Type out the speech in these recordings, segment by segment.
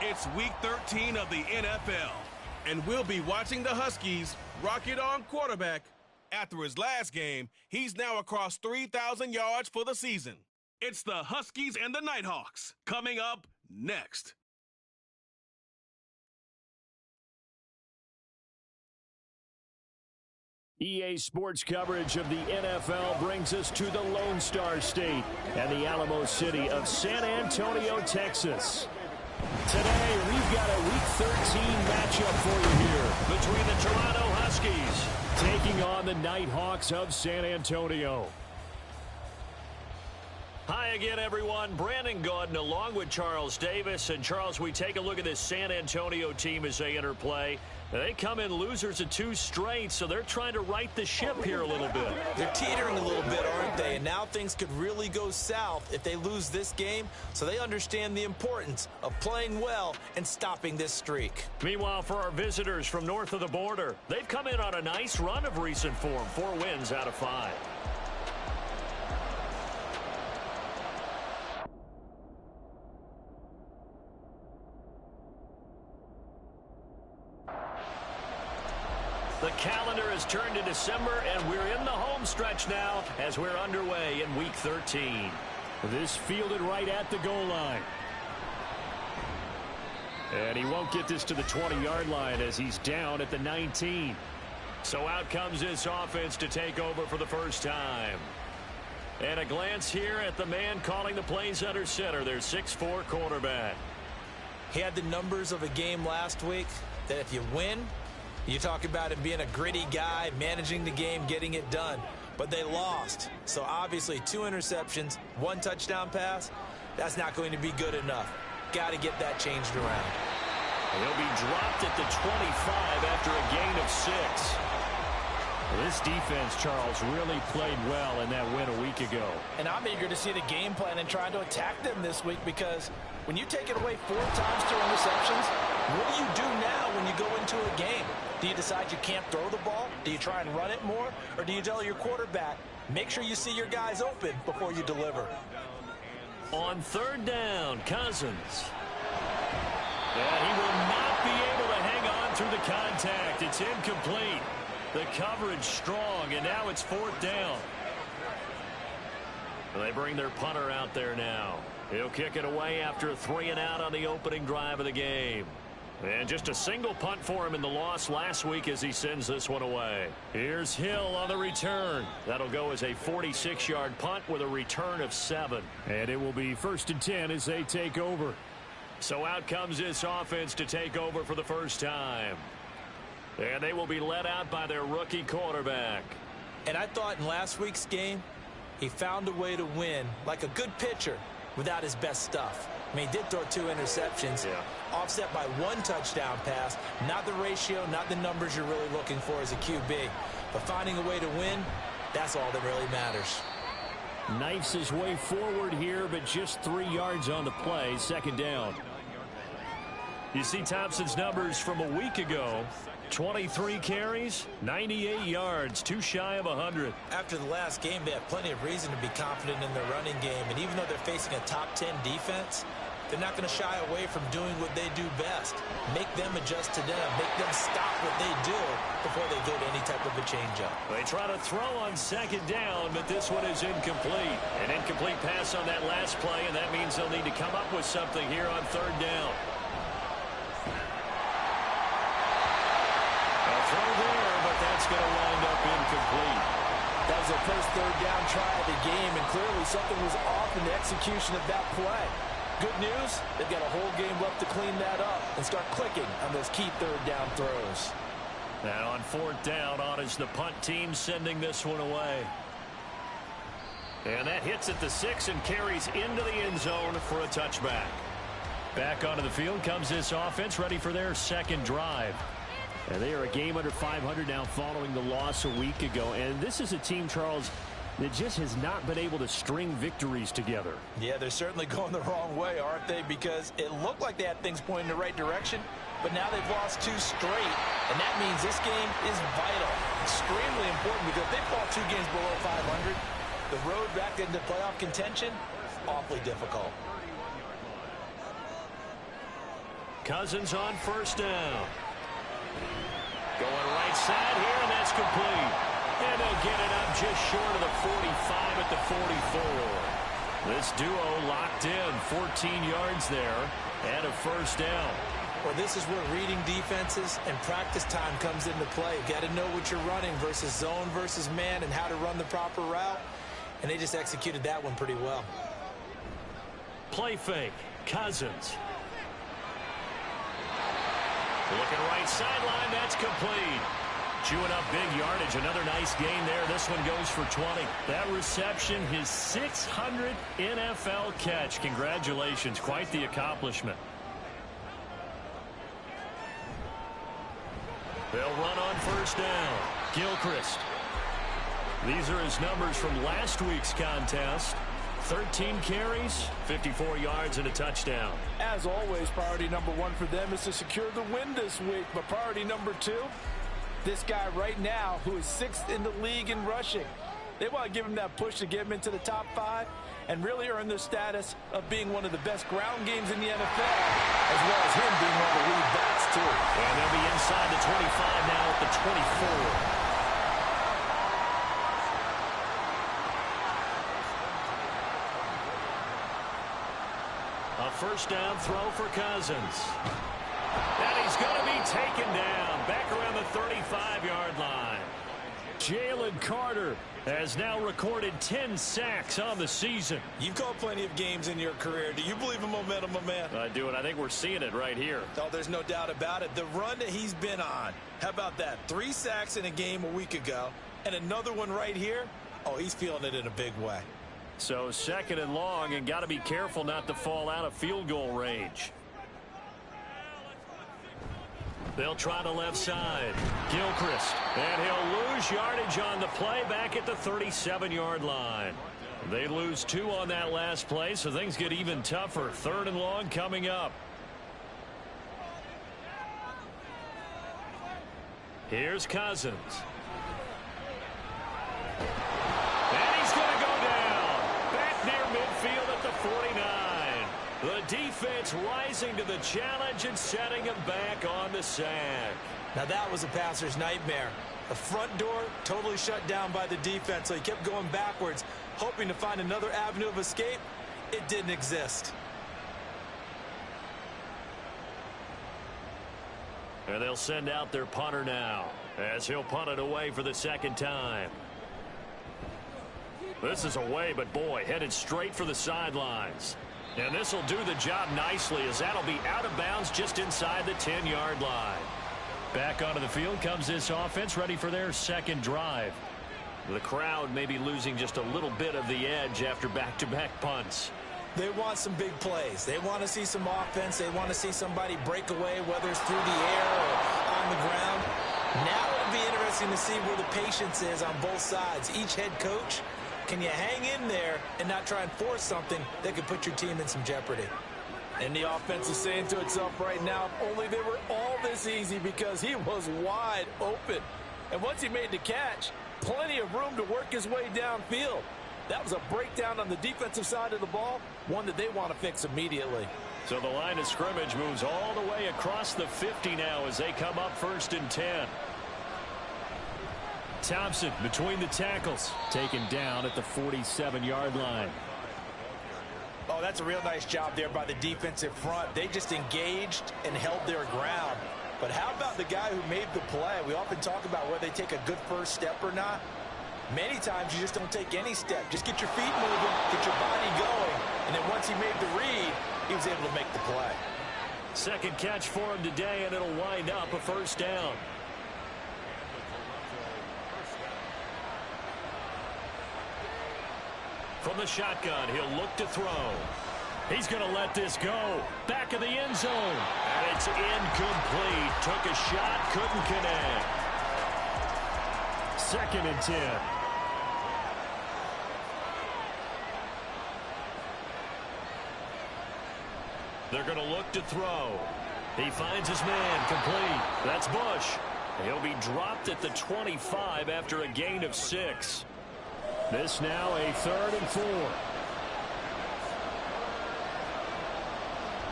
It's Week 13 of the NFL, and we'll be watching the Huskies rock it on quarterback. After his last game, he's now across 3,000 yards for the season. It's the Huskies and the Nighthawks coming up next. EA Sports coverage of the NFL brings us to the Lone Star State and the Alamo City of San Antonio, Texas. Today, we've got a Week 13 matchup for you here between the Toronto Huskies taking on the Nighthawks of San Antonio. Hi again, everyone. Brandon Gaudin along with Charles Davis. And, Charles, we take a look at this San Antonio team as they enter play. They come in losers of 2 straight, so they're trying to right the ship here a little bit. They're teetering a little bit, aren't they? And now things could really go south if they lose this game, so they understand the importance of playing well and stopping this streak. Meanwhile, for our visitors from north of the border, they've come in on a nice run of recent form, 4 wins out of 5. The calendar has turned to December, and we're in the home stretch now as we're underway in Week 13. This fielded right at the goal line. And he won't get this to the 20-yard line as he's down at the 19. So out comes this offense to take over for the first time. And a glance here at the man calling the plays under center, their 6'4" quarterback. He had the numbers of a game last week that if you win, you talk about him being a gritty guy, managing the game, getting it done. But they lost. So obviously 2 interceptions, 1 touchdown pass, that's not going to be good enough. Got to get that changed around. He'll be dropped at the 25 after a gain of 6. This defense, Charles, really played well in that win a week ago. And I'm eager to see the game plan and trying to attack them this week, because when you take it away 4 times through interceptions, what do you do now when you go into a game? Do you decide you can't throw the ball? Do you try and run it more? Or do you tell your quarterback, make sure you see your guys open before you deliver? On 3rd down, Cousins. And he will not be able to hang on through the contact. It's incomplete. The coverage strong, and now it's 4th down. They bring their punter out there now. He'll kick it away after a 3 and out on the opening drive of the game. And just a single punt for him in the loss last week as he sends this one away. Here's Hill on the return. That'll go as a 46-yard punt with a return of 7. And it will be 1st and 10 as they take over. So out comes this offense to take over for the first time. And they will be led out by their rookie quarterback. And I thought in last week's game, he found a way to win like a good pitcher without his best stuff. I mean, he did throw 2 interceptions, offset by 1 touchdown pass. Not the ratio, not the numbers you're really looking for as a QB. But finding a way to win, that's all that really matters. Knifes his way forward here, but just 3 yards on the play, 2nd down. You see Thompson's numbers from a week ago. 23 carries, 98 yards, 2 shy of 100. After the last game, they have plenty of reason to be confident in their running game. And even though they're facing a top 10 defense, they're not going to shy away from doing what they do best. Make them adjust to them. Make them stop what they do before they go to any type of a changeup. They try to throw on 2nd down, but this one is incomplete. An incomplete pass on that last play, and that means they'll need to come up with something here on 3rd down. Throw there, but that's going to wind up incomplete. That was their first 3rd down try of the game, and clearly something was off in the execution of that play. Good news, they've got a whole game left to clean that up and start clicking on those key 3rd down throws. And on 4th down, on is the punt team sending this one away. And that hits at the 6 and carries into the end zone for a touchback. Back onto the field comes this offense, ready for their 2nd drive. And they are a game under 500 now following the loss a week ago. And this is a team, Charles, that just has not been able to string victories together. Yeah, they're certainly going the wrong way, aren't they? Because it looked like they had things pointing in the right direction, but now they've lost 2 straight. And that means this game is vital. Extremely important, because if they fall 2 games below 500, the road back into playoff contention, awfully difficult. Cousins on first down. Going right side here, and that's complete. And they'll get it up just short of the 45 at the 44. This duo locked in, 14 yards there, and a first down. Well, this is where reading defenses and practice time comes into play. You got to know what you're running versus zone versus man and how to run the proper route. And they just executed that one pretty well. Play fake. Cousins. Looking right sideline. That's complete. Chewing up big yardage. Another nice gain there. This one goes for 20. That reception, his 600th NFL catch. Congratulations. Quite the accomplishment. They'll run on first down. Gilchrist. These are his numbers from last week's contest. 13 carries, 54 yards, and a touchdown. As always, priority number one for them is to secure the win this week. But priority number two, this guy right now who is 6th in the league in rushing. They want to give him that push to get him into the top 5 and really earn the status of being one of the best ground games in the NFL, as well as him being one of the lead backs, too. And they'll be inside the 25 now at the 24. A first down throw for Cousins. And he's going to be taken down back around the 35-yard line. Jalen Carter has now recorded 10 sacks on the season. You've called plenty of games in your career. Do you believe in momentum, my man? I do, and I think we're seeing it right here. Oh, there's no doubt about it. The run that he's been on. How about that? 3 sacks in a game a week ago, and another one right here. Oh, he's feeling it in a big way. So 2nd and long, and got to be careful not to fall out of field goal range. They'll try the left side. Gilchrist. And he'll lose yardage on the play back at the 37-yard line. They lose 2 on that last play, so things get even tougher. 3rd and long coming up. Here's Cousins. And he's going to go down. Back near midfield at the 49. The defense rising to the challenge and setting him back on the sack. Now that was a passer's nightmare. The front door totally shut down by the defense, so he kept going backwards, hoping to find another avenue of escape. It didn't exist. And they'll send out their punter now, as he'll punt it away for the 2nd time. This is away, but boy, headed straight for the sidelines. And this will do the job nicely, as that'll be out of bounds just inside the 10-yard line. Back onto the field comes this offense, ready for their 2nd drive. The crowd may be losing just a little bit of the edge after back-to-back punts. They want some big plays. They want to see some offense. They want to see somebody break away, whether it's through the air or on the ground. Now it'll be interesting to see where the patience is on both sides. Each head coach, can you hang in there and not try and force something that could put your team in some jeopardy? And the offense is saying to itself right now, if only they were all this easy, because he was wide open. And once he made the catch, plenty of room to work his way downfield. That was a breakdown on the defensive side of the ball, one that they want to fix immediately. So the line of scrimmage moves all the way across the 50 now as they come up 1st and 10. Thompson between the tackles, taken down at the 47-yard line. Oh, that's a real nice job there by the defensive front. They just engaged and held their ground. But how about the guy who made the play? We often talk about whether they take a good first step or not. Many times you just don't take any step. Just get your feet moving, get your body going, and then once he made the read, he was able to make the play. 2nd catch for him today, and it'll wind up a first down. From the shotgun, he'll look to throw. He's going to let this go. Back of the end zone. And it's incomplete. Took a shot, couldn't connect. 2nd and 10. They're going to look to throw. He finds his man, complete. That's Bush. He'll be dropped at the 25 after a gain of 6. This now a 3rd and 4.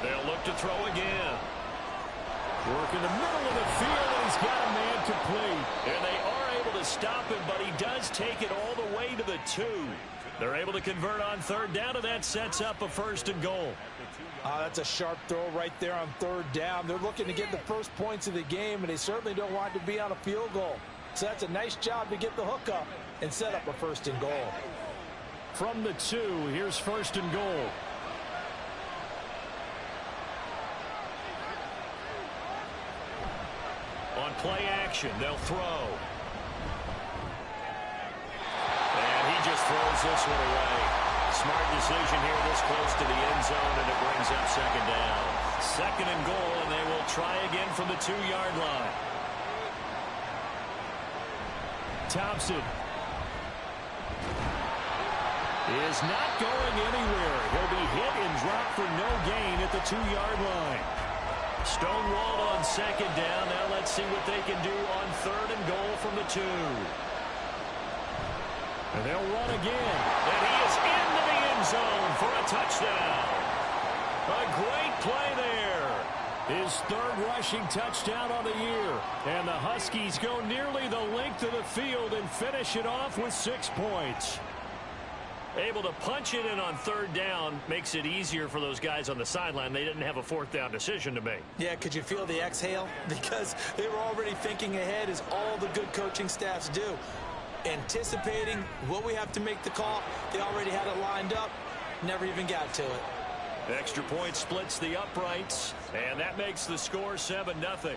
They'll look to throw again. Working the middle of the field, and he's got a man complete. And they are able to stop him, but he does take it all the way to the 2. They're able to convert on third down, and that sets up a 1st and goal. That's a sharp throw right there on third down. They're looking to get the first points of the game, and they certainly don't want to be on a field goal. So that's a nice job to get the hook up and set up a 1st and goal. From the 2, here's 1st and goal. On play action, they'll throw. And he just throws this one away. Smart decision here this close to the end zone, and it brings up 2nd down. 2nd and goal, and they will try again from the 2-yard line. Thompson is not going anywhere. He'll be hit and dropped for no gain at the 2-yard line. Stonewalled on 2nd down. Now let's see what they can do on 3rd and goal from the 2. And they'll run again. And he is into the end zone for a touchdown. A great play there. His 3rd rushing touchdown on the year. And the Huskies go nearly the length of the field and finish it off with 6 points. Able to punch it in on 3rd down makes it easier for those guys on the sideline. They didn't have a 4th down decision to make. Yeah, could you feel the exhale? Because they were already thinking ahead, as all the good coaching staffs do. Anticipating what we have to make the call. They already had it lined up. Never even got to it. Extra point splits the uprights, and that makes the score 7-0.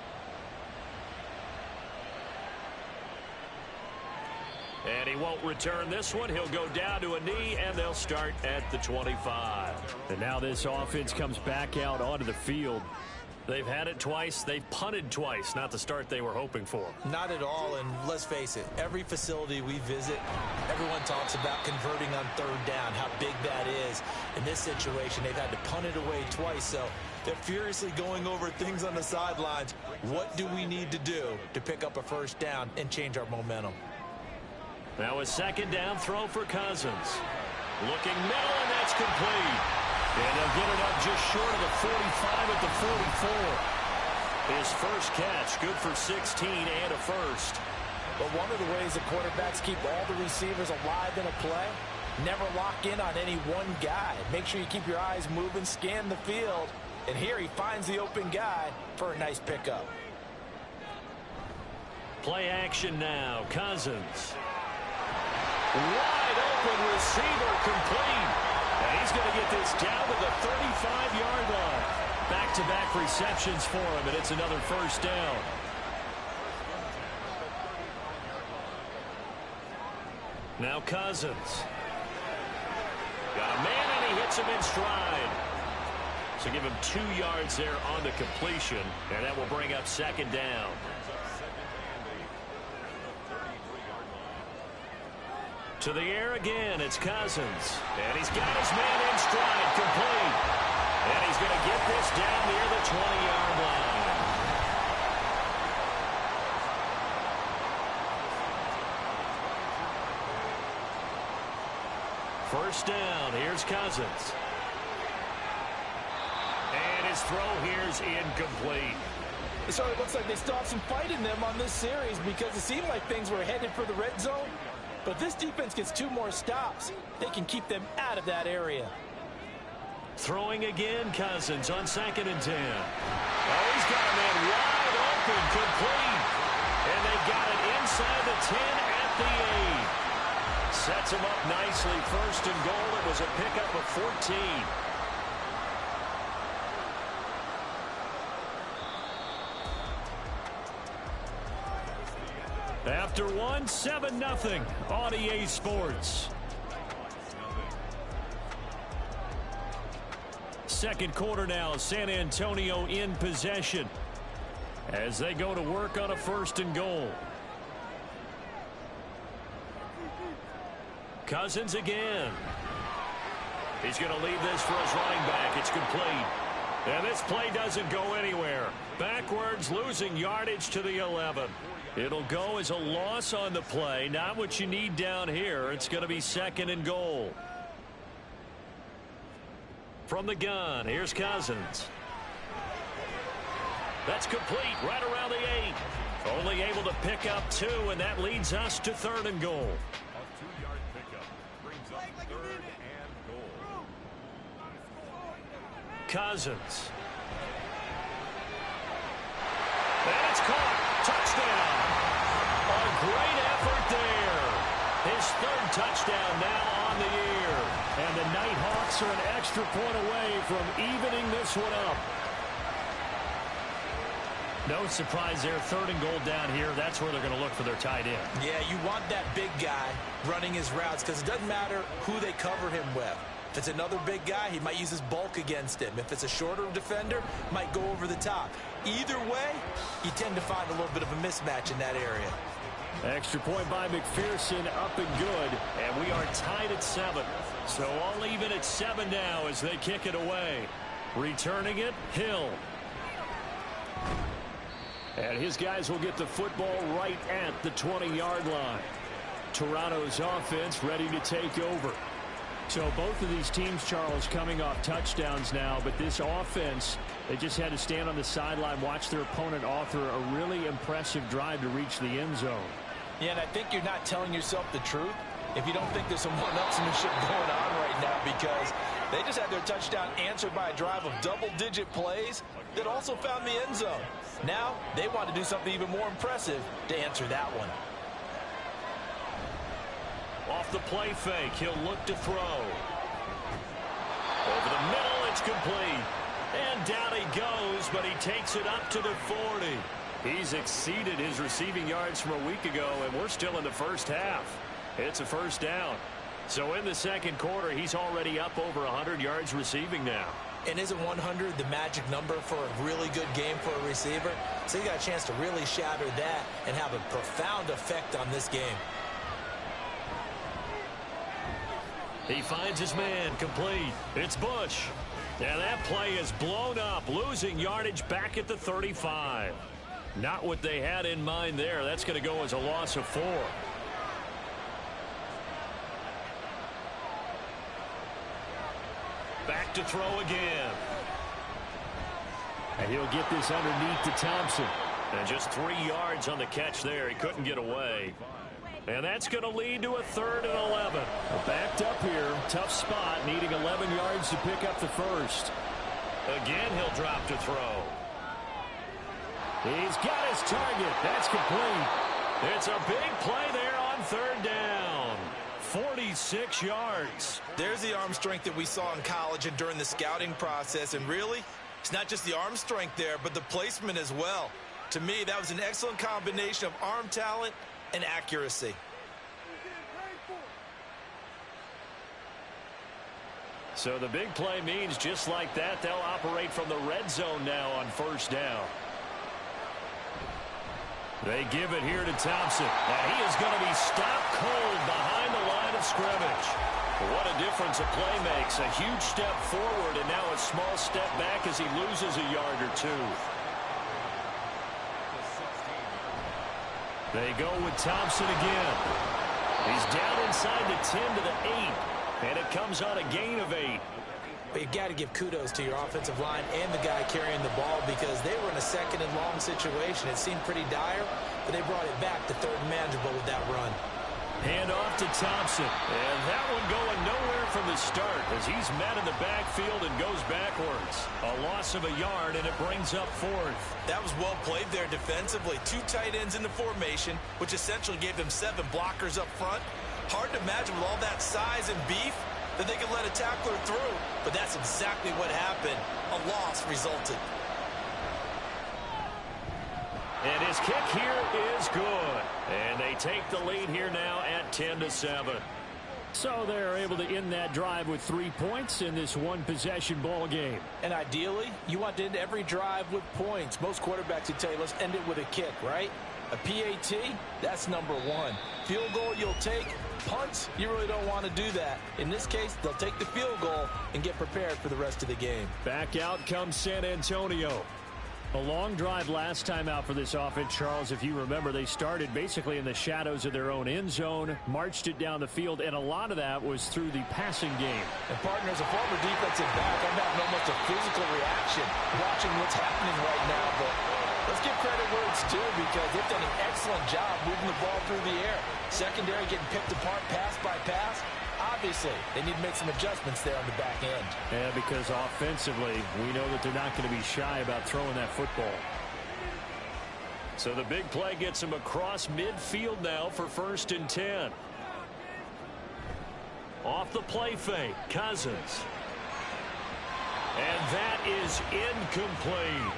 And he won't return this one. He'll go down to a knee, and they'll start at the 25. And now this offense comes back out onto the field. They've had it twice. They've punted twice. Not the start they were hoping for. Not at all, and let's face it, every facility we visit, everyone talks about converting on 3rd down, how big that is. In this situation, they've had to punt it away twice, so they're furiously going over things on the sidelines. What do we need to do to pick up a 1st down and change our momentum? Now a 2nd down throw for Cousins. Looking middle, and that's complete. And they'll get it up just short of the 45 at the 44. His first catch, good for 16 and a 1st. But one of the ways the quarterbacks keep all the receivers alive in a play, never lock in on any one guy. Make sure you keep your eyes moving, scan the field. And here he finds the open guy for a nice pickup. Play action now. Cousins. Wide open receiver, complete. And he's going to get this down to the 35-yard line. Back-to-back receptions for him, and it's another 1st down. Now Cousins. Got a man, and he hits him in stride. So give him 2 yards there on the completion, and that will bring up 2nd down. To the air again, it's Cousins. And he's got his man in stride, complete. And he's going to get this down near the 20-yard line. First down, here's Cousins. And his throw here's incomplete. So it looks like they still have some fight in them on this series, because it seemed like things were headed for the red zone. But if this defense gets 2 more stops, they can keep them out of that area. Throwing again, Cousins on 2nd and 10. Oh, he's got a man wide open, complete. And they got it inside the 10 at the 8. Sets him up nicely. 1st and goal. It was a pickup of 14. After one, 7-0 on EA Sports. Second quarter now, San Antonio in possession as they go to work on a 1st and goal. Cousins again. He's going to leave this for his running back. It's complete. And this play doesn't go anywhere. Backwards, losing yardage to the 11. It'll go as a loss on the play. Not what you need down here. It's going to be 2nd and goal. From the gun, here's Cousins. That's complete right around the 8. Only able to pick up 2, and that leads us to 3rd and goal. A 2-yard pickup brings up 3rd and goal. Cousins. And it's caught. Touchdown. A great effort there. His 3rd touchdown now on the year. And the Nighthawks are an extra point away from evening this one up. No surprise there. 3rd and goal down here. That's where they're going to look for their tight end. Yeah, you want that big guy running his routes because it doesn't matter who they cover him with. If it's another big guy, he might use his bulk against him. If it's a shorter defender, might go over the top. Either way, you tend to find a little bit of a mismatch in that area. Extra point by McPherson, up and good. And we are tied at 7. So all even at 7 now as they kick it away. Returning it, Hill. And his guys will get the football right at the 20-yard line. Toronto's offense ready to take over. So both of these teams, Charles, coming off touchdowns now, but this offense, they just had to stand on the sideline, watch their opponent author a really impressive drive to reach the end zone. Yeah, and I think you're not telling yourself the truth if you don't think there's some one-upsmanship going on right now, because they just had their touchdown answered by a drive of double-digit plays that also found the end zone. Now they want to do something even more impressive to answer that one. Off the play fake, he'll look to throw. Over the middle, it's complete. And down he goes, but he takes it up to the 40. He's exceeded his receiving yards from a week ago, and we're still in the first half. It's a first down. So in the second quarter, he's already up over 100 yards receiving now. And isn't 100 the magic number for a really good game for a receiver? So he got a chance to really shatter that and have a profound effect on this game. He finds his man, complete. It's Bush. And that play is blown up, losing yardage back at the 35. Not what they had in mind there. That's going to go as a loss of 4. Back to throw again. And he'll get this underneath to Thompson. And just 3 yards on the catch there. He couldn't get away. And that's going to lead to a 3rd and 11. We're backed up here. Tough spot, needing 11 yards to pick up the first. Again, he'll drop to throw. He's got his target. That's complete. It's a big play there on 3rd down. 46 yards. There's the arm strength that we saw in college and during the scouting process. And really, it's not just the arm strength there, but the placement as well. To me, that was an excellent combination of arm talent and accuracy. So the big play means just like that, they'll operate from the red zone now on 1st down. They give it here to Thompson. And he is going to be stopped cold behind the line of scrimmage. What a difference a play makes. A huge step forward and now a small step back as he loses a yard or 2. They go with Thompson again. He's down inside the 10 to the 8. And it comes on a gain of 8. But you got to give kudos to your offensive line and the guy carrying the ball, because they were in a 2nd and long situation. It seemed pretty dire, but they brought it back to 3rd and manageable with that run. Hand off to Thompson. And that one going nowhere from the start as he's met in the backfield and goes backwards. A loss of a yard, and it brings up 4th. That was well played there defensively. 2 tight ends in the formation, which essentially gave them 7 blockers up front. Hard to imagine with all that size and beef that they could let a tackler through, but that's exactly what happened. A loss resulted. And his kick here is good. And they take the lead here now at 10-7. So they're able to end that drive with 3 points in this one-possession ball game. And ideally, you want to end every drive with points. Most quarterbacks would tell you, let's end it with a kick, right? A PAT, that's number 1. Field goal you'll take. Punts, you really don't want to do that. In this case, they'll take the field goal and get prepared for the rest of the game. Back out comes San Antonio. A long drive last time out for this offense, Charles. If you remember, they started basically in the shadows of their own end zone, marched it down the field, and a lot of that was through the passing game. And partner, as a former defensive back, I'm having almost a physical reaction watching what's happening right now. But Let's give credit where it's due because they've done an excellent job moving the ball through the air. Secondary getting picked apart pass by pass. Obviously, they need to make some adjustments there on the back end. Yeah, because offensively, we know that they're not going to be shy about throwing that football. So the big play gets him across midfield now for 1st and 10. Off the play fake, Cousins. And that is incomplete.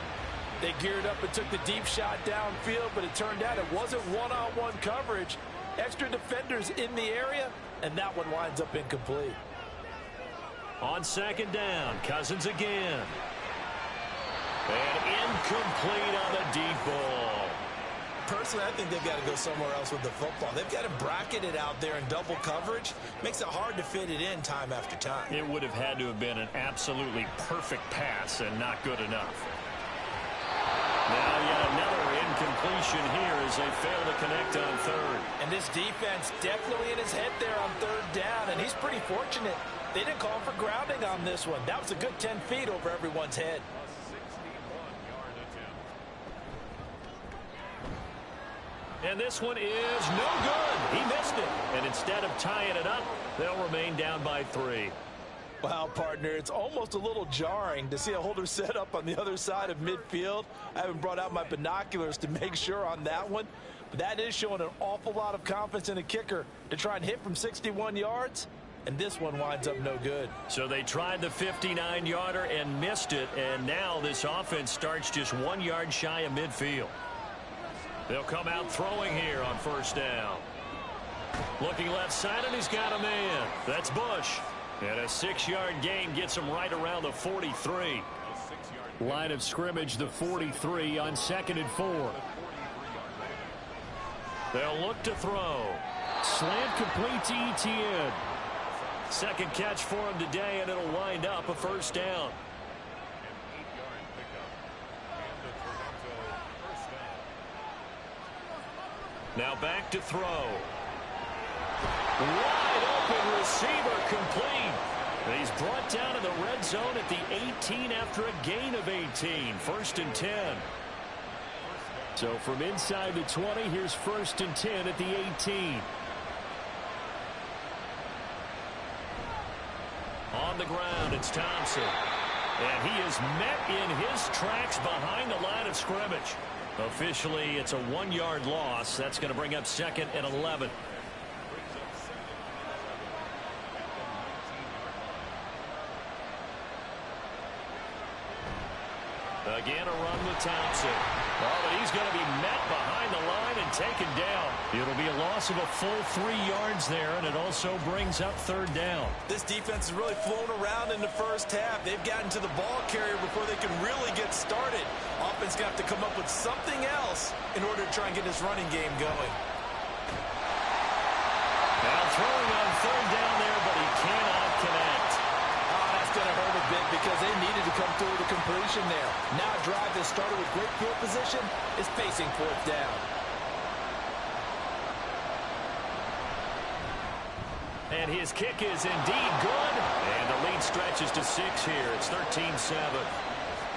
They geared up and took the deep shot downfield, but it turned out it wasn't one-on-one coverage. Extra defenders in the area, and that one winds up incomplete. On 2nd down, Cousins again. And incomplete on the deep ball. Personally, I think they've got to go somewhere else with the football. They've got to bracket it out there in double coverage. Makes it hard to fit it in time after time. It would have had to have been an absolutely perfect pass and not good enough. Now yet another incompletion here as they fail to connect on 3rd. And this defense definitely in his head there on 3rd down, and he's pretty fortunate. They didn't call for grounding on this one. That was a good 10 feet over everyone's head. And this one is no good. He missed it. And instead of tying it up, they'll remain down by 3. Wow, partner, it's almost a little jarring to see a holder set up on the other side of midfield. I haven't brought out my binoculars to make sure on that one. But that is showing an awful lot of confidence in a kicker to try and hit from 61 yards. And this one winds up no good. So they tried the 59-yarder and missed it. And now this offense starts just 1 yard shy of midfield. They'll come out throwing here on 1st down. Looking left side, and he's got a man. That's Bush. And a 6-yard gain gets him right around the 43. Line of scrimmage, the 43 on 2nd and 4. They'll look to throw. Slant complete to Etienne. Second catch for him today, and it'll wind up a 1st down. Now back to throw. Wide open receiver complete. He's brought down in the red zone at the 18 after a gain of 18. 1st and 10. So from inside the 20, here's 1st and 10 at the 18. On the ground, it's Thompson. And he is met in his tracks behind the line of scrimmage. Officially, it's a 1 yard loss. That's going to bring up 2nd and 11. Again, a run with Thompson. Oh, but he's going to be met behind the line and taken down. It'll be a loss of a full 3 yards there, and it also brings up 3rd down. This defense has really flown around in the first half. They've gotten to the ball carrier before they can really get started. Offense going to have to come up with something else in order to try and get this running game going. Now throwing on 3rd down there, but he cannot connect. That's going to hurt a bit because they needed to come through with a completion there. Now a drive that started with great field position is facing 4th down. And his kick is indeed good. And the lead stretches to 6 here. It's 13-7.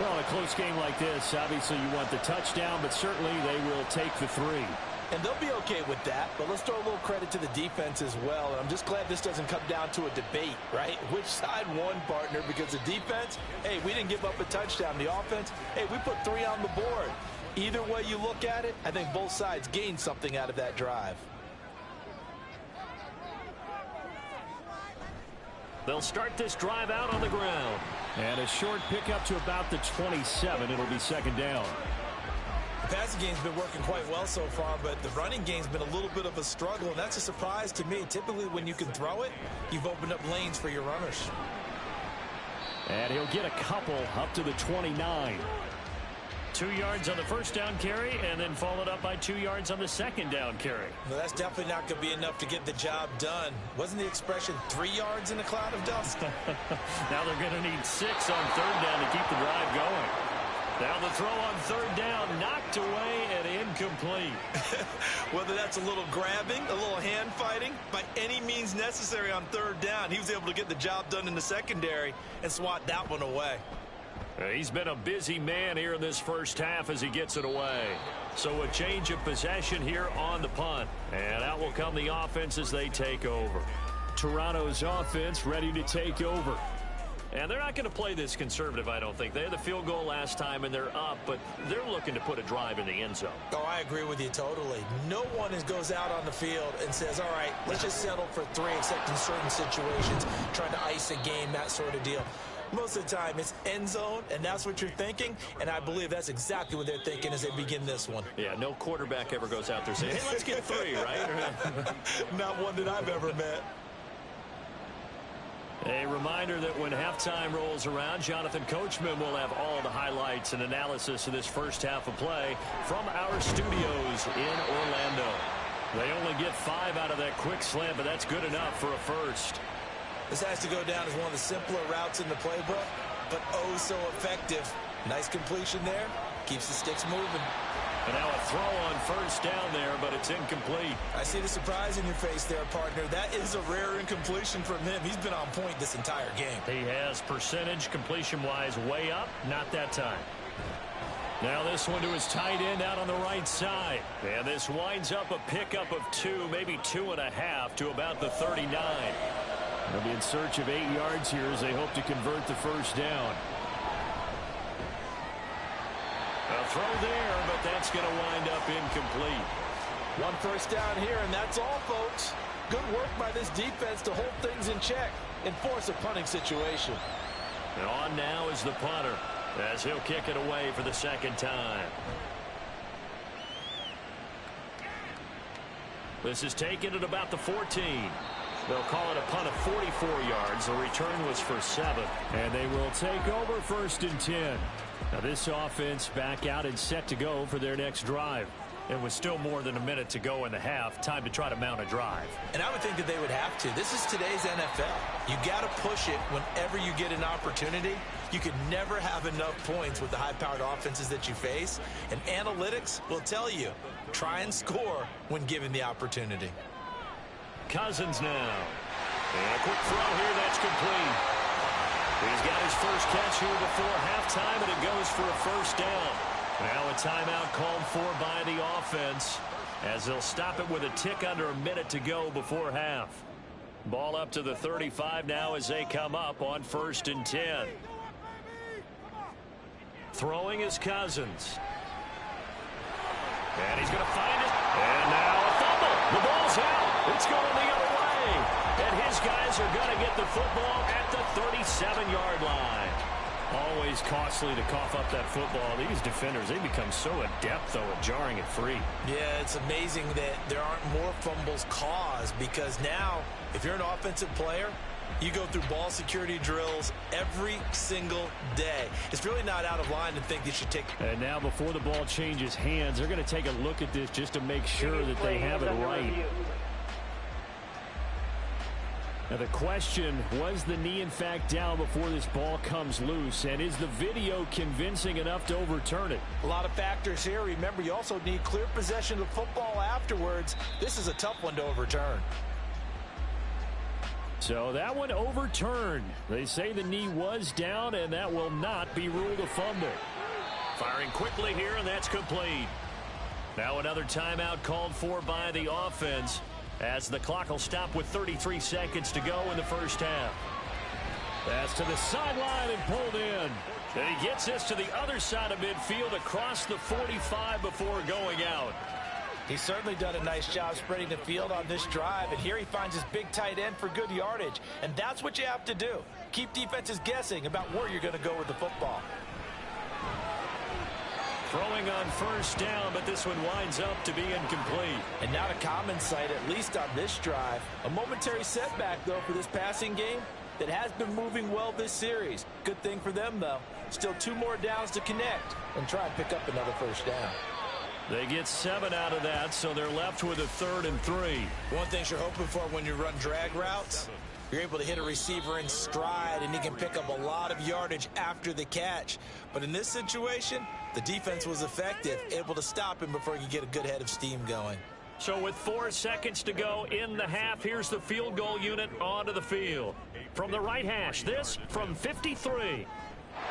Well, in a close game like this, obviously you want the touchdown, but certainly they will take the 3. And they'll be okay with that, but let's throw a little credit to the defense as well. And I'm just glad this doesn't come down to a debate, right? Which side won, partner? Because the defense, hey, we didn't give up a touchdown. The offense, hey, we put 3 on the board. Either way you look at it, I think both sides gained something out of that drive. They'll start this drive out on the ground. And a short pickup to about the 27. It'll be 2nd down. The passing game's been working quite well so far, but the running game's been a little bit of a struggle, and that's a surprise to me. Typically, when you can throw it, you've opened up lanes for your runners. And he'll get a couple up to the 29. 2 yards on the 1st down carry, and then followed up by 2 yards on the 2nd down carry. Well, that's definitely not going to be enough to get the job done. Wasn't the expression 3 yards in a cloud of dust? Now they're going to need 6 on 3rd down to keep the drive going. Now the throw on 3rd down, knocked away and incomplete. Whether that's a little grabbing, a little hand fighting, by any means necessary on 3rd down, he was able to get the job done in the secondary and swat that one away. He's been a busy man here in this first half as he gets it away. So a change of possession here on the punt. And out will come the offense as they take over. Toronto's offense ready to take over. And they're not going to play this conservative, I don't think. They had the field goal last time, and they're up, but they're looking to put a drive in the end zone. Oh, I agree with you totally. No one goes out on the field and says, all right, let's just settle for 3, except in certain situations, trying to ice a game, that sort of deal. Most of the time, it's end zone, and that's what you're thinking, and I believe that's exactly what they're thinking as they begin this one. Yeah, no quarterback ever goes out there saying, hey, let's get 3, right? Not one that I've ever met. A reminder that when halftime rolls around, Jonathan Coachman will have all the highlights and analysis of this first half of play from our studios in Orlando. They only get 5 out of that quick slant, but that's good enough for a first. This has to go down as one of the simpler routes in the playbook, but oh so effective. Nice completion there. Keeps the sticks moving. And now a throw on first down there, but it's incomplete. I see the surprise in your face there, partner. That is a rare incompletion from him. He's been on point this entire game. He has percentage completion-wise way up. Not that time. Now this one to his tight end out on the right side. And this winds up a pickup of 2, maybe 2.5 to about the 39. They'll be in search of 8 yards here as they hope to convert the first down. A throw there, but that's going to wind up incomplete. 1 first down here, and that's all, folks. Good work by this defense to hold things in check and force a punting situation. And on now is the punter as he'll kick it away for the second time. This is taken at about the 14. They'll call it a punt of 44 yards. The return was for 7. And they will take over 1st and 10. Now this offense back out and set to go for their next drive. It was still more than a minute to go in the half. Time to try to mount a drive. And I would think that they would have to. This is today's NFL. You got to push it whenever you get an opportunity. You could never have enough points with the high-powered offenses that you face. And analytics will tell you, try and score when given the opportunity. Cousins now. And a quick throw here, that's complete. He's got his first catch here before halftime, and it goes for a first down. Now a timeout called for by the offense as they'll stop it with a tick under a minute to go before half. Ball up to the 35 now as they come up on 1st and 10. Throwing is Cousins. And he's going to find it. And now a fumble. The ball's out. It's going the other way. And his guys are going to get the football at the 37-yard line. Always costly to cough up that football. These defenders, they become so adept, though, at jarring it free. Yeah, it's amazing that there aren't more fumbles caused because now, if you're an offensive player, you go through ball security drills every single day. It's really not out of line to think they should take. And now before the ball changes hands, they're going to take a look at this just to make sure that they have it right. Now the question, was the knee in fact down before this ball comes loose? And is the video convincing enough to overturn it? A lot of factors here. Remember, you also need clear possession of the football afterwards. This is a tough one to overturn. So that one overturned. They say the knee was down, and that will not be ruled a fumble. Firing quickly here, and that's complete. Now another timeout called for by the offense as the clock will stop with 33 seconds to go in the first half. That's to the sideline and pulled in. And he gets this to the other side of midfield across the 45 before going out. He's certainly done a nice job spreading the field on this drive, and here he finds his big tight end for good yardage. And that's what you have to do. Keep defenses guessing about where you're going to go with the football. Throwing on first down, but this one winds up to be incomplete. And not a common sight, at least on this drive. A momentary setback, though, for this passing game that has been moving well this series. Good thing for them, though. Still 2 more downs to connect and try and pick up another first down. They get 7 out of that, so they're left with a 3rd and 3. One thing you're hoping for when you run drag routes, you're able to hit a receiver in stride, and he can pick up a lot of yardage after the catch. But in this situation, the defense was effective, able to stop him before he could get a good head of steam going. So with 4 seconds to go in the half, here's the field goal unit onto the field. From the right hash, this from 53.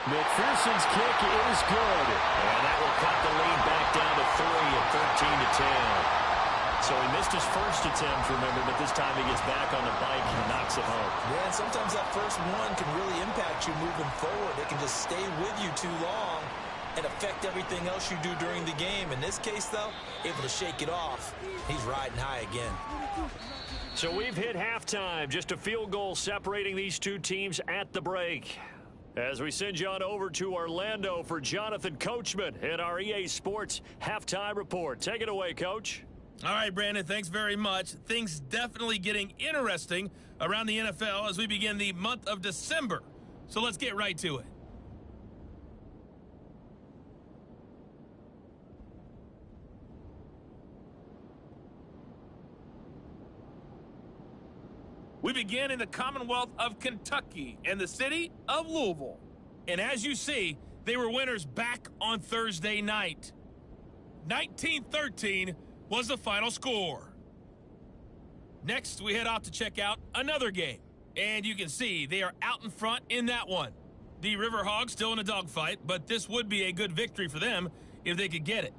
McPherson's kick is good. And that will cut the lead back down to 3 at 13-10. So he missed his first attempt, remember, but this time he gets back on the bike and knocks it home. Yeah, and sometimes that first one can really impact you moving forward. It can just stay with you too long and affect everything else you do during the game. In this case, though, able to shake it off. He's riding high again. So we've hit halftime. Just a field goal separating these two teams at the break. As we send you on over to Orlando for Jonathan Coachman in our EA Sports Halftime Report. Take it away, Coach. All right, Brandon, thanks very much. Things definitely getting interesting around the NFL as we begin the month of December. So let's get right to it. We begin in the Commonwealth of Kentucky and the city of Louisville. And as you see, they were winners back on Thursday night. 19-13 was the final score. Next, we head off to check out another game. And you can see they are out in front in that one. The Riverhogs still in a dogfight, but this would be a good victory for them if they could get it.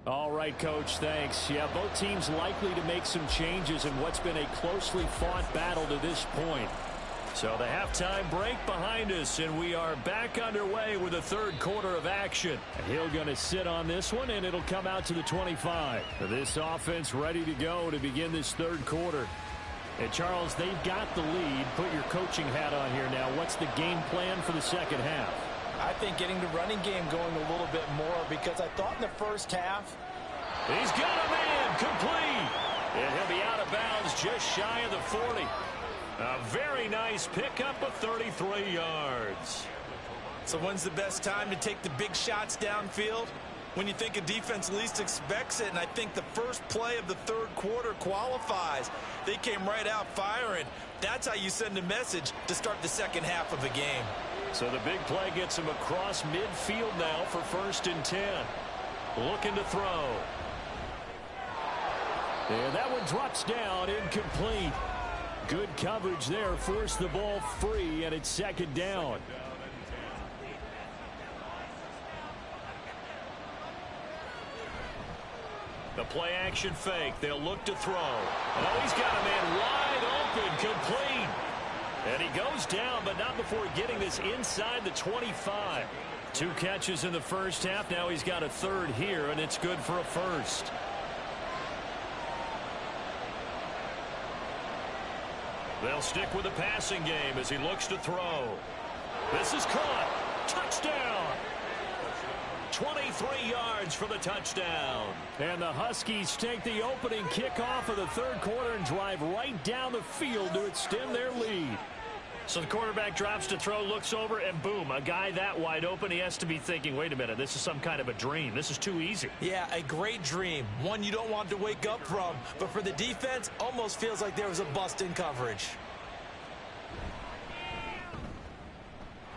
All right, Coach, thanks. Yeah, both teams likely to make some changes in what's been a closely fought battle to this point. So the halftime break behind us, and we are back underway with the third quarter of action. Hill going to sit on this one, and it'll come out to the 25. This offense ready to go to begin this third quarter. And, Charles, they've got the lead. Put your coaching hat on here now. What's the game plan for the second half? I think getting the running game going a little bit more, because I thought in the first half. He's got a man complete. And he'll be out of bounds just shy of the 40. A very nice pickup of 33 yards. So when's the best time to take the big shots downfield? When you think a defense least expects it, and I think the first play of the third quarter qualifies. They came right out firing. That's how you send a message to start the second half of a game. So the big play gets him across midfield now for 1st and 10. Looking to throw. And that one drops down, incomplete. Good coverage there, forced the ball free, and it's second down. The play action fake. They'll look to throw. Oh, he's got a man wide open, complete. And he goes down, but not before getting this inside the 25. 2 catches in the first half. Now he's got a third here, and it's good for a first. They'll stick with the passing game as he looks to throw. This is caught. Touchdown. 23 yards for the touchdown. And the Huskies take the opening kickoff of the third quarter and drive right down the field to extend their lead. So the quarterback drops to throw, looks over, and boom, a guy that wide open, he has to be thinking, wait a minute, this is some kind of a dream. This is too easy. Yeah, a great dream. One you don't want to wake up from. But for the defense, almost feels like there was a bust in coverage.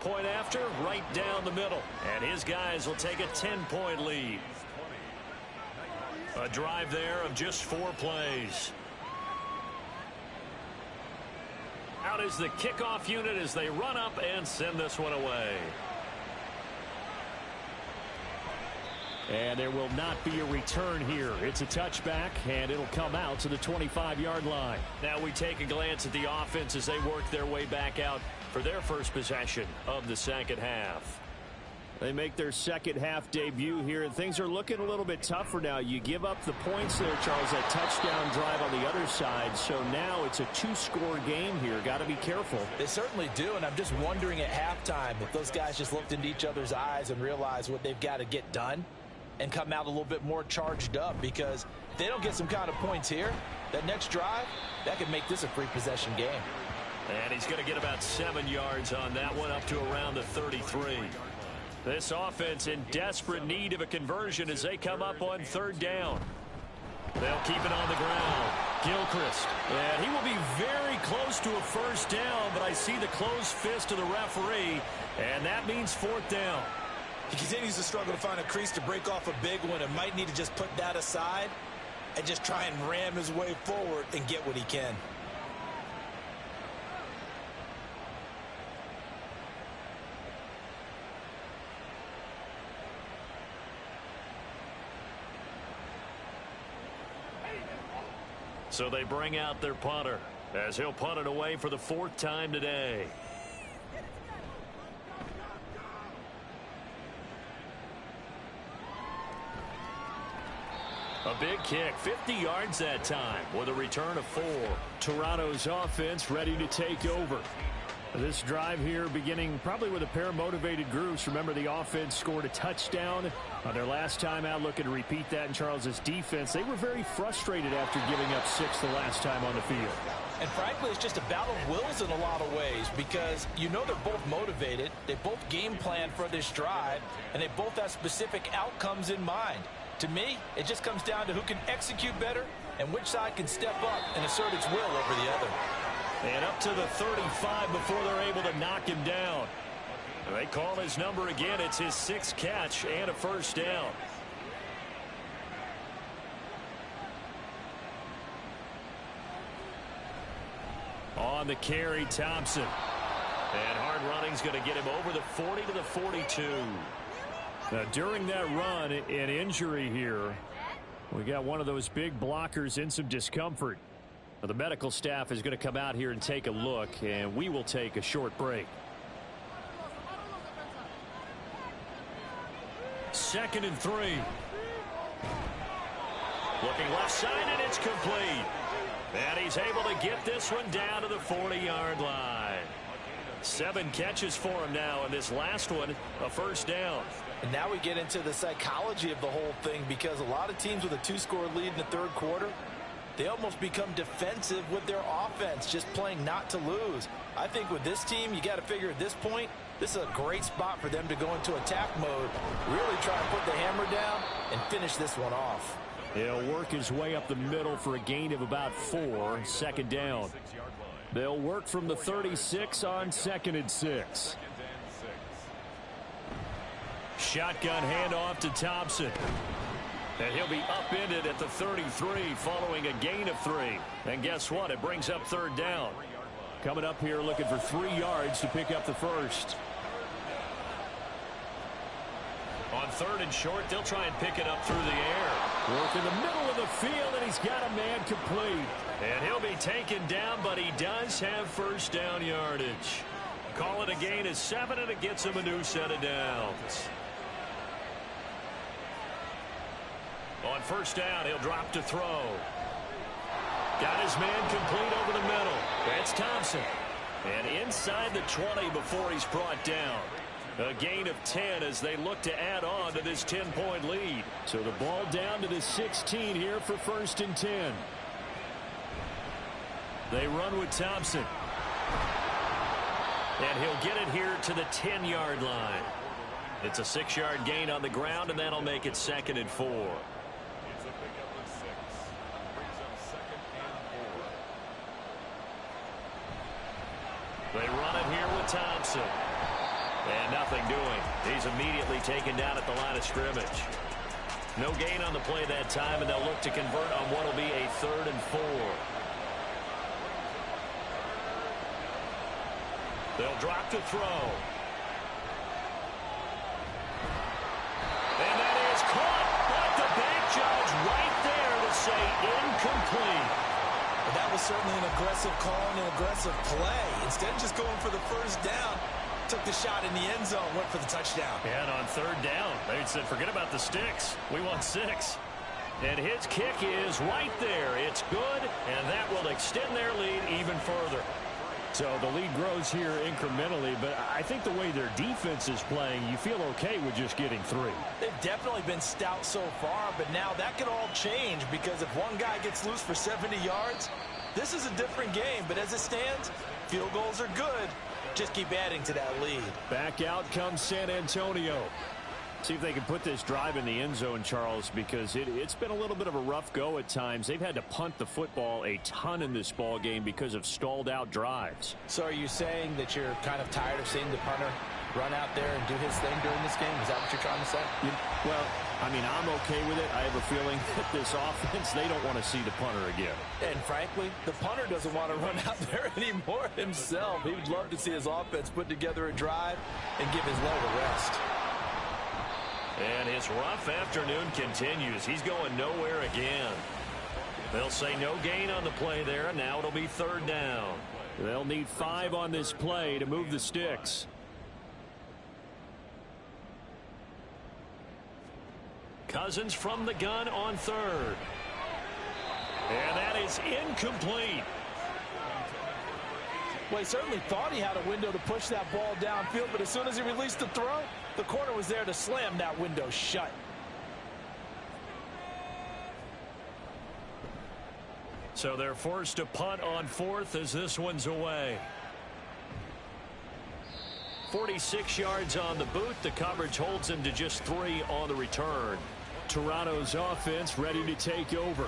Point after, right down the middle. And his guys will take a 10-point lead. A drive there of just 4 plays. Out is the kickoff unit as they run up and send this one away. And there will not be a return here. It's a touchback, and it'll come out to the 25-yard line. Now we take a glance at the offense as they work their way back out for their first possession of the second half. They make their second half debut here, and things are looking a little bit tougher now. You give up the points there, Charles, that touchdown drive on the other side. So now it's a 2-score game here. Got to be careful. They certainly do, and I'm just wondering at halftime if those guys just looked into each other's eyes and realized what they've got to get done and come out a little bit more charged up, because if they don't get some kind of points here, that next drive, that could make this a free possession game. And he's going to get about 7 yards on that one, up to around the 33. This offense in desperate need of a conversion as they come up on third down. They'll keep it on the ground. Gilchrist. And he will be very close to a first down, but I see the closed fist of the referee, and that means fourth down. He continues to struggle to find a crease to break off a big one and might need to just put that aside and just try and ram his way forward and get what he can. So they bring out their punter as he'll punt it away for the fourth time today. A big kick, 50 yards that time with a return of 4. Toronto's offense ready to take over. This drive here beginning probably with a pair of motivated groups. Remember, the offense scored a touchdown on their last time out, looking to repeat that in Charles's defense. They were very frustrated after giving up 6 the last time on the field. And frankly, it's just a battle of wills in a lot of ways because you know they're both motivated. They both game plan for this drive, and they both have specific outcomes in mind. To me, it just comes down to who can execute better and which side can step up and assert its will over the other. And up to the 35 before they're able to knock him down. They call his number again. It's his 6th catch and a first down. On the carry, Thompson. And hard running's going to get him over the 40 to the 42. Now, during that run, an injury here. We got one of those big blockers in some discomfort. Now, the medical staff is going to come out here and take a look, and we will take a short break. 2nd and 3. Looking left side, and it's complete. And he's able to get this one down to the 40-yard line. 7 catches for him now, and this last one, a first down. And now we get into the psychology of the whole thing because a lot of teams with a 2-score lead in the third quarter, they almost become defensive with their offense, just playing not to lose. I think with this team, you got to figure at this point, this is a great spot for them to go into attack mode, really try and put the hammer down and finish this one off. He'll work his way up the middle for a gain of about 4, 2nd down. They'll work from the 36 on 2nd and 6. Shotgun handoff to Thompson. And he'll be upended at the 33 following a gain of 3. And guess what? It brings up 3rd down. Coming up here looking for 3 yards to pick up the first. On 3rd and short, they'll try and pick it up through the air. Work in the middle of the field, and he's got a man complete. And he'll be taken down, but he does have first down yardage. Call it a gain of 7, and it gets him a new set of downs. On first down, he'll drop to throw. Got his man complete over the middle. That's Thompson. And inside the 20 before he's brought down. A gain of 10 as they look to add on to this 10-point lead. So the ball down to the 16 here for 1st and 10. They run with Thompson. And he'll get it here to the 10-yard line. It's a 6-yard gain on the ground, and that'll make it 2nd and 4. It's a pickup of 6. Brings up 2nd and 4. They run it here with Thompson. And nothing doing. He's immediately taken down at the line of scrimmage. No gain on the play that time, and they'll look to convert on what will be a 3rd and 4. They'll drop to throw. And that is caught. But the back judge right there to say incomplete. But that was certainly an aggressive call and an aggressive play. Instead of just going for the first down, took the shot in the end zone, went for the touchdown. And on 3rd down, they said, forget about the sticks. We want 6. And his kick is right there. It's good, and that will extend their lead even further. So the lead grows here incrementally, but I think the way their defense is playing, you feel okay with just getting 3. They've definitely been stout so far, but now that could all change because if one guy gets loose for 70 yards, this is a different game. But as it stands, field goals are good. just keep adding to that lead. Back out comes San Antonio. See if they can put this drive in the end zone, Charles, because it's been a little bit of a rough go at times. They've had to punt the football a ton in this ball game because of stalled out drives. So are you saying that you're kind of tired of seeing the punter run out there and do his thing during this game? Is that what you're trying to say? Well, I mean, I'm okay with it. I have a feeling that this offense, they don't want to see the punter again. And frankly, the punter doesn't want to run out there anymore himself. He would love to see his offense put together a drive and give his leg a rest. And his rough afternoon continues. He's going nowhere again. They'll say no gain on the play there. Now it'll be third down. They'll need 5 on this play to move the sticks. Cousins from the gun on third. And that is incomplete. Well, he certainly thought he had a window to push that ball downfield, but as soon as he released the throw, the corner was there to slam that window shut. So they're forced to punt on fourth as this one's away. 46 yards on the boot. The coverage holds him to just 3 on the return. Toronto's offense ready to take over.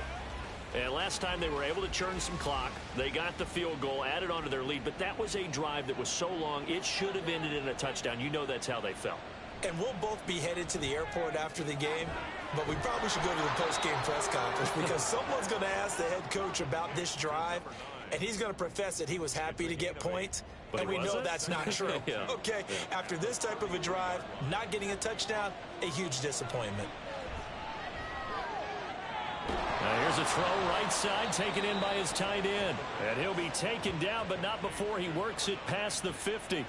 And last time they were able to churn some clock. They got the field goal, added on to their lead, but that was a drive that was so long it should have ended in a touchdown. You know that's how they felt. And we'll both be headed to the airport after the game, but we probably should go to the post-game press conference because someone's going to ask the head coach about this drive, and he's going to profess that he was happy to get points, and we know that's not true. Yeah. Okay, after this type of a drive, not getting a touchdown, a huge disappointment. Now here's a throw right side taken in by his tight end. And he'll be taken down, but not before he works it past the 50.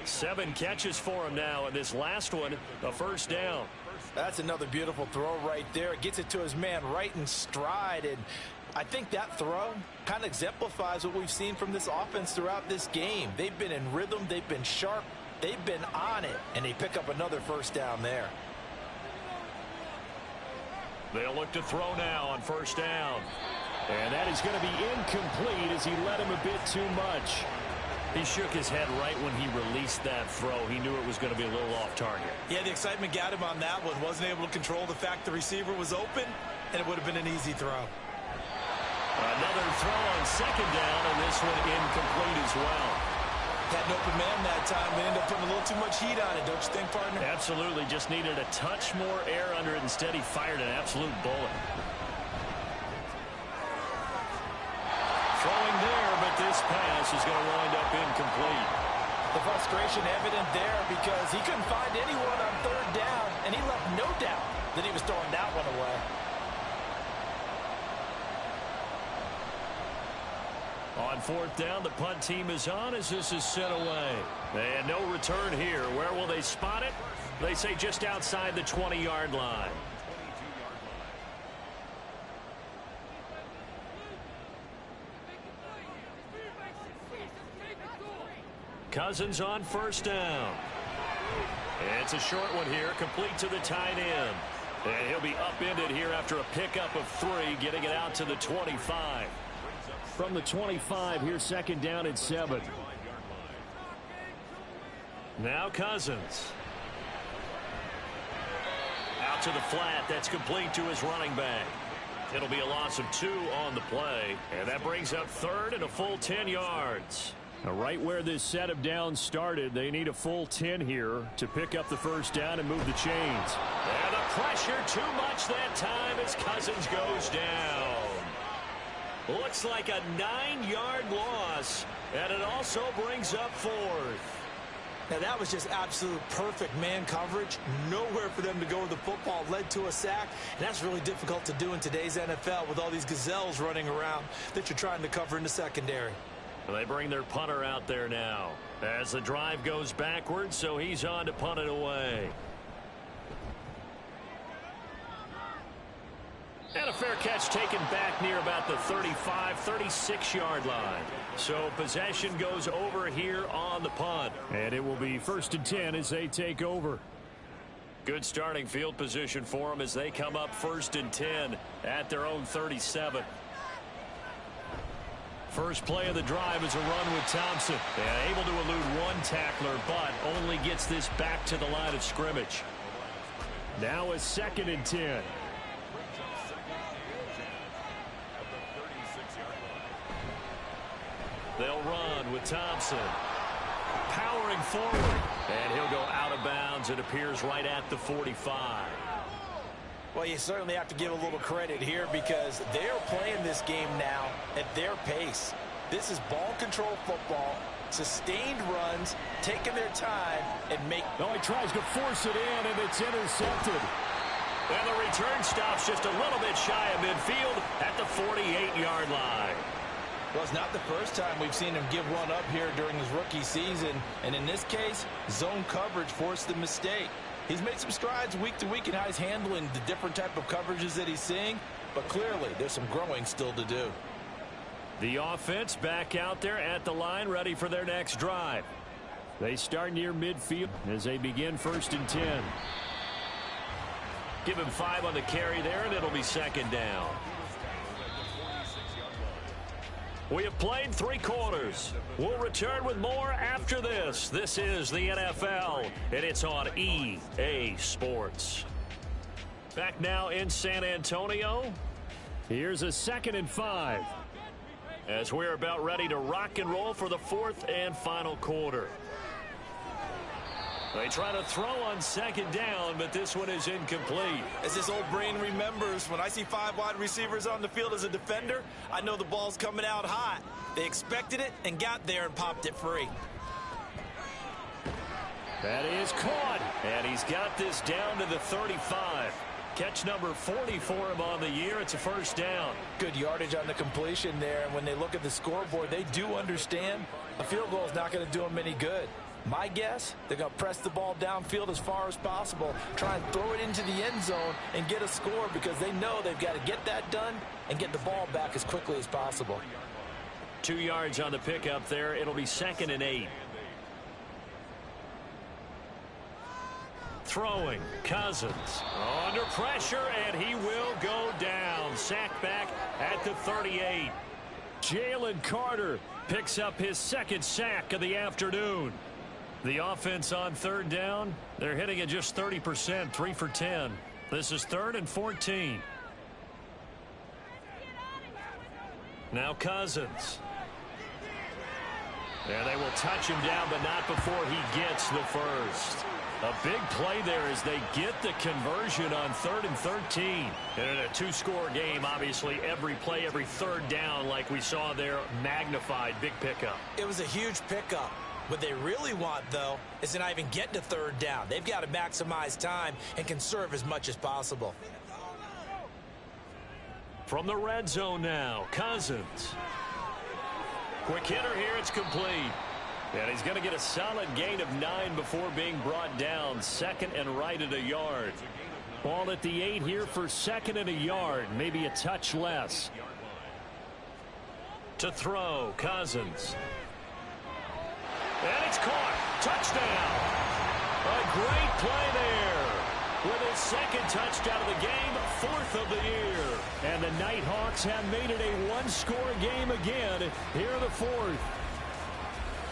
7 catches for him now, and this last one, a first down. That's another beautiful throw right there. It gets it to his man right in stride, and I think that throw kind of exemplifies what we've seen from this offense throughout this game. They've been in rhythm, they've been sharp, they've been on it, and they pick up another first down there. They'll look to throw now on first down. And that is going to be incomplete as he led him a bit too much. He shook his head right when he released that throw. He knew it was going to be a little off target. Yeah, the excitement got him on that one. Wasn't able to control the fact the receiver was open, and it would have been an easy throw. Another throw on second down, and this one incomplete as well. Had an open man that time, but ended up putting a little too much heat on it, don't you think, partner? Absolutely. Just needed a touch more air under it. Instead, he fired an absolute bullet. Throwing there, but this pass is going to wind up incomplete. The frustration evident there because he couldn't find anyone on third down, and he left no doubt that he was throwing that one away. On fourth down, the punt team is on as this is sent away. And no return here. Where will they spot it? They say just outside the 20-yard line. Cousins on first down. It's a short one here, complete to the tight end. And he'll be upended here after a pickup of 3, getting it out to the 25. From the 25, here's second down at 7. Now Cousins. Out to the flat. That's complete to his running back. It'll be a loss of 2 on the play. And that brings up third and a full 10 yards. Now, right where this set of downs started, they need a full 10 here to pick up the first down and move the chains. And the pressure too much that time as Cousins goes down. Looks like a 9-yard loss, and it also brings up fourth. Now, that was just absolute perfect man coverage. Nowhere for them to go with the football. Led to a sack, and that's really difficult to do in today's NFL with all these gazelles running around that you're trying to cover in the secondary. They bring their punter out there now as the drive goes backwards, so he's on to punt it away. And a fair catch taken back near about the 35, 36-yard line. So possession goes over here on the punt. And it will be first and 10 as they take over. Good starting field position for them as they come up first and 10 at their own 37. First play of the drive is a run with Thompson. And able to elude one tackler, but only gets this back to the line of scrimmage. Now a 2nd and 10. They'll run with Thompson. Powering forward. And he'll go out of bounds. It appears right at the 45. Well, you certainly have to give a little credit here because they're playing this game now at their pace. This is ball control football, sustained runs, taking their time, and make... Oh, he tries to force it in, and it's intercepted. And the return stops just a little bit shy of midfield at the 48-yard line. Well, it's not the first time we've seen him give one up here during his rookie season. And in this case, zone coverage forced the mistake. He's made some strides week to week in how he's handling the different type of coverages that he's seeing. But clearly, there's some growing still to do. The offense back out there at the line, ready for their next drive. They start near midfield as they begin 1st and 10. Give him 5 on the carry there, and it'll be 2nd down. We have played 3 quarters. We'll return with more after this. This is the NFL, and it's on EA Sports. Back now in San Antonio. Here's a 2nd and 5. As we're about ready to rock and roll for the 4th and final quarter. They try to throw on 2nd down, but this one is incomplete. As this old brain remembers, when I see 5 wide receivers on the field as a defender, I know the ball's coming out hot. They expected it and got there and popped it free. That is caught, and he's got this down to the 35. Catch number 40 for him on the year. It's a 1st down. Good yardage on the completion there. And when they look at the scoreboard, they do understand a field goal is not going to do them any good. My guess, they're going to press the ball downfield as far as possible, try and throw it into the end zone and get a score because they know they've got to get that done and get the ball back as quickly as possible. 2 yards on the pickup there. It'll be 2nd and 8. Throwing, Cousins under pressure, and he will go down. Sacked back at the 38. Jalen Carter picks up his 2nd sack of the afternoon. The offense on 3rd down, they're hitting at just 30%, 3 for 10. This is 3rd and 14. Now Cousins. And they will touch him down, but not before he gets the first. A big play there as they get the conversion on 3rd and 13. And in a 2-score game, obviously, every play, every 3rd down, like we saw there, magnified. Big pickup. It was a huge pickup. What they really want, though, is to not even get to 3rd down. They've got to maximize time and conserve as much as possible. From the red zone now, Cousins. Quick hitter here, it's complete. And he's going to get a solid gain of 9 before being brought down. 2nd and right at a yard. Ball at the 8 here for 2nd and a yard. Maybe a touch less. To throw, Cousins. And it's caught. Touchdown. A great play there. With his 2nd touchdown of the game, 4th of the year. And the Nighthawks have made it a 1-score game again here in the 4th.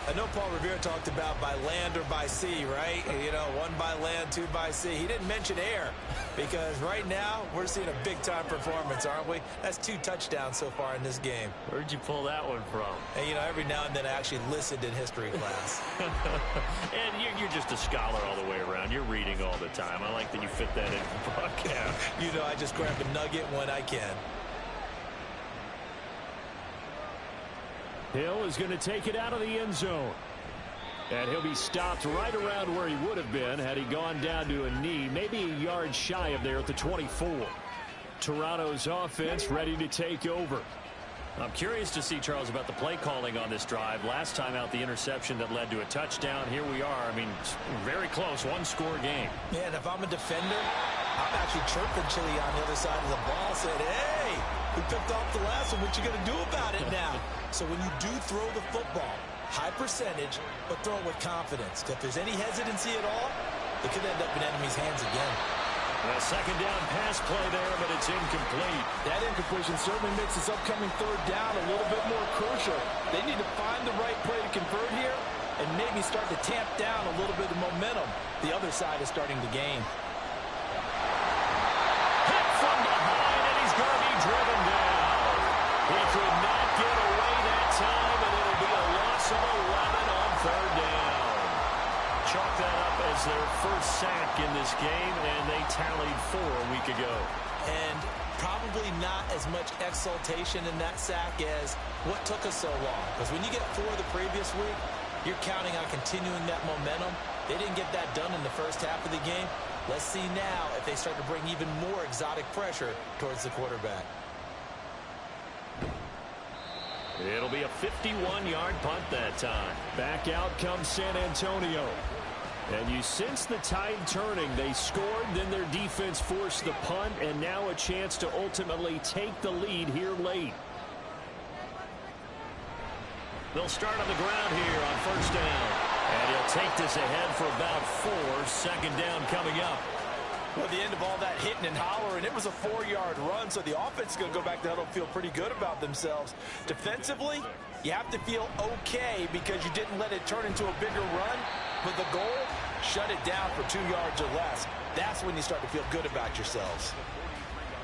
I know Paul Revere talked about by land or by sea, right? You know, 1 by land, 2 by sea. He didn't mention air because right now we're seeing a big-time performance, aren't we? That's 2 touchdowns so far in this game. Where'd you pull that one from? And, you know, every now and then I actually listened in history class. And you're just a scholar all the way around. You're reading all the time. I like that you fit that in the broadcast. You know, I just grab a nugget when I can. Hill is going to take it out of the end zone. And he'll be stopped right around where he would have been had he gone down to a knee, maybe a yard shy of there at the 24. Toronto's offense ready to take over. I'm curious to see, Charles, about the play calling on this drive. Last time out, the interception that led to a touchdown. Here we are. I mean, very close, 1-score game. Yeah, and if I'm a defender, I'm actually chirping Chili on the other side of the ball, saying, hey, we picked off the last one. What you going to do about it now? So when you do throw the football, high percentage, but throw it with confidence. If there's any hesitancy at all, it could end up in enemy's hands again. A second down pass play there, but it's incomplete. That incompletion certainly makes this upcoming third down a little bit more crucial. They need to find the right play to convert here and maybe start to tamp down a little bit of momentum the other side is starting to gain. Hit from behind, and he's going to be driven down. He could not get away that time, and it'll be a loss of 11 on third down. Chalk that up as their first sack in this game, and they tallied 4 a week ago. And probably not as much exultation in that sack as what took us so long. Because when you get 4 the previous week, you're counting on continuing that momentum. They didn't get that done in the first half of the game. Let's see now if they start to bring even more exotic pressure towards the quarterback. It'll be a 51-yard punt that time. Back out comes San Antonio. And you sense the tide turning. They scored, then their defense forced the punt, and now a chance to ultimately take the lead here late. They'll start on the ground here on first down. And he'll take this ahead for about 4. Second down coming up. Well, at the end of all that hitting and hollering, it was a 4-yard run, so the offense is going to go back to huddle and feel pretty good about themselves. Defensively, you have to feel okay because you didn't let it turn into a bigger run. But the goal, shut it down for 2 yards or less. That's when you start to feel good about yourselves.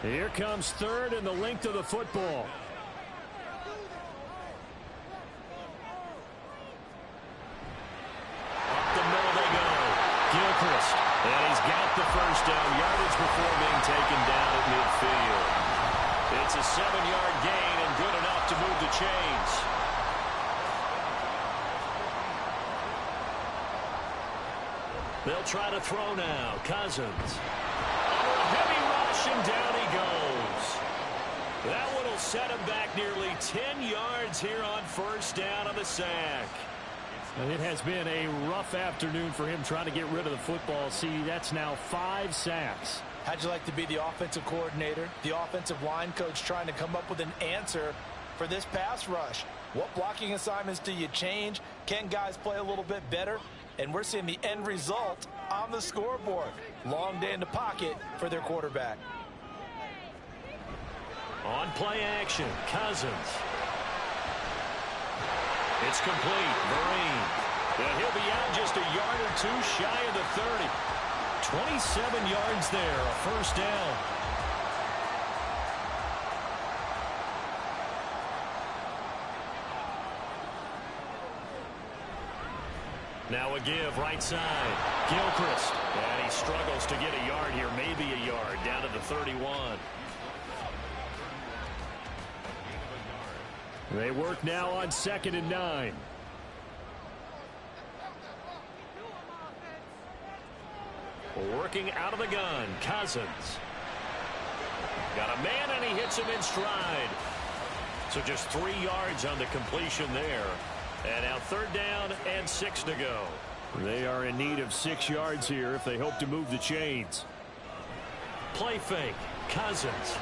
Here comes third and the length of the football. Up the middle they go. Gilchrist. And he's got the first down yardage before being taken down at midfield. It's a 7-yard gain and good enough to move the chains. They'll try to throw now. Cousins. Under a heavy rush, and down he goes. That one will set him back nearly 10 yards here on first down on the sack. And it has been a rough afternoon for him trying to get rid of the football. See, that's now 5 sacks. How'd you like to be the offensive coordinator, the offensive line coach trying to come up with an answer for this pass rush? What blocking assignments do you change? Can guys play a little bit better? And we're seeing the end result on the scoreboard. Long day in the pocket for their quarterback. On play action, Cousins. It's complete. Vereen. And he'll be out just a yard or 2 shy of the 30. 27 yards there, a first down. Now a give right side. Gilchrist. And he struggles to get a yard here, maybe a yard, down to the 31. They work now on 2nd and 9. Working out of the gun, Cousins. Got a man, and he hits him in stride. So just 3 yards on the completion there. And now 3rd down and 6 to go. They are in need of 6 yards here if they hope to move the chains. Play fake, Cousins.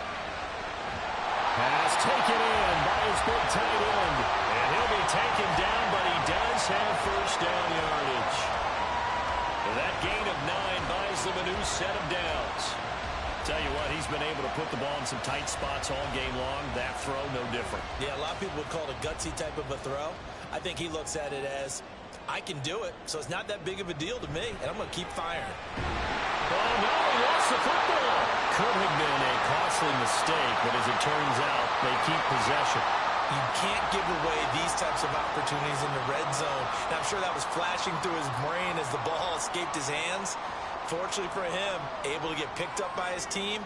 Pass taken in by his big tight end. And he'll be taken down, but he does have first down yardage. And that gain of 9 buys them a new set of downs. Tell you what, he's been able to put the ball in some tight spots all game long. That throw, no different. Yeah, a lot of people would call it a gutsy type of a throw. I think he looks at it as, I can do it, so it's not that big of a deal to me, and I'm going to keep firing. Oh, no, he lost the football. Could have been a costly mistake, but as it turns out, they keep possession. You can't give away these types of opportunities in the red zone. And I'm sure that was flashing through his brain as the ball escaped his hands. Fortunately for him, able to get picked up by his team,